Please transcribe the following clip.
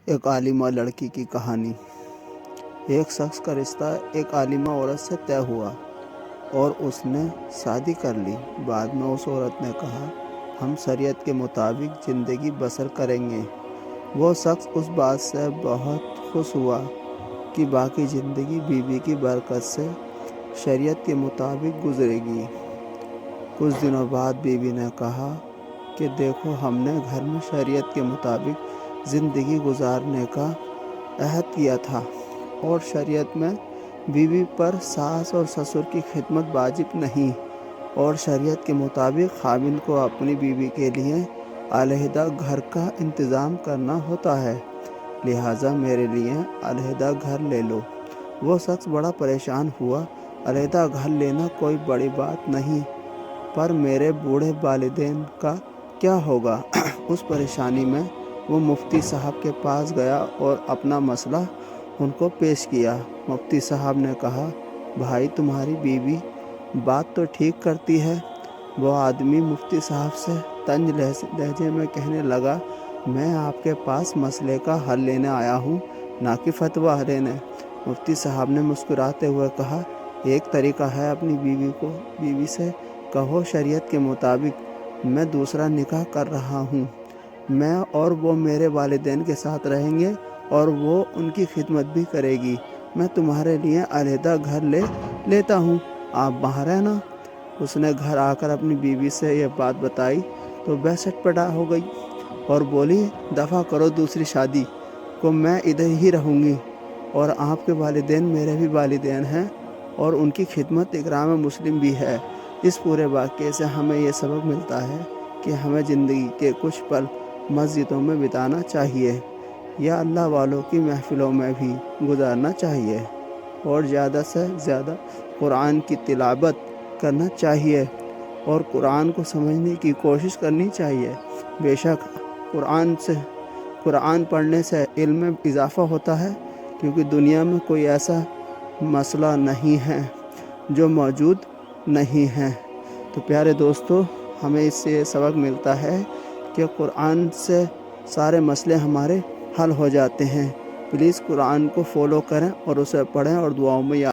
ایک عالمہ لڑکی کی کہانی۔ ایک شخص کا رشتہ ایک عالمہ عورت سے طے ہوا اور اس نے شادی کر لی۔ بعد میں اس عورت نے کہا، ہم شریعت کے مطابق زندگی بسر کریں گے۔ وہ شخص اس بات سے بہت خوش ہوا کہ باقی زندگی بیوی کی برکت سے شریعت کے مطابق گزرے گی۔ کچھ دنوں بعد بیوی نے کہا کہ دیکھو، ہم نے گھر میں شریعت کے مطابق زندگی گزارنے کا عہد کیا تھا اور شریعت میں بیوی پر ساس اور سسر کی خدمت واجب نہیں، اور شریعت کے مطابق خاوند کو اپنی بیوی کے لیے علیحدہ گھر کا انتظام کرنا ہوتا ہے، لہٰذا میرے لیے علیحدہ گھر لے لو۔ وہ شخص بڑا پریشان ہوا۔ علیحدہ گھر لینا کوئی بڑی بات نہیں، پر میرے بوڑھے والدین کا کیا ہوگا؟ اس پریشانی میں وہ مفتی صاحب کے پاس گیا اور اپنا مسئلہ ان کو پیش کیا۔ مفتی صاحب نے کہا، بھائی، تمہاری بیوی بات تو ٹھیک کرتی ہے۔ وہ آدمی مفتی صاحب سے طنز لہجے میں کہنے لگا، میں آپ کے پاس مسئلے کا حل لینے آیا ہوں، نہ کہ فتویٰ لینے۔ مفتی صاحب نے مسکراتے ہوئے کہا، ایک طریقہ ہے، اپنی بیوی سے کہو، شریعت کے مطابق میں دوسرا نکاح کر رہا ہوں، میں اور وہ میرے والدین کے ساتھ رہیں گے اور وہ ان کی خدمت بھی کرے گی۔ میں تمہارے لیے علیحدہ گھر لیتا ہوں، آپ وہاں رہنا۔ اس نے گھر آ کر اپنی بیوی سے یہ بات بتائی تو وہ سٹپٹا ہو گئی اور بولی، دفع کرو دوسری شادی کو، میں ادھر ہی رہوں گی، اور آپ کے والدین میرے بھی والدین ہیں اور ان کی خدمت اکرام مسلم بھی ہے۔ اس پورے واقعے سے ہمیں یہ سبق ملتا ہے کہ ہمیں زندگی کے کچھ پل مسجدوں میں بتانا چاہیے یا اللہ والوں کی محفلوں میں بھی گزارنا چاہیے، اور زیادہ سے زیادہ قرآن کی تلاوت کرنا چاہیے اور قرآن کو سمجھنے کی کوشش کرنی چاہیے۔ بے شک قرآن پڑھنے سے علم میں اضافہ ہوتا ہے، کیونکہ دنیا میں کوئی ایسا مسئلہ نہیں ہے جو موجود نہیں ہے۔ تو پیارے دوستو، ہمیں اس سے یہ سبق ملتا ہے کہ قرآن سے سارے مسئلے ہمارے حل ہو جاتے ہیں۔ پلیز قرآن کو فالو کریں اور اسے پڑھیں اور دعاؤں میں یاد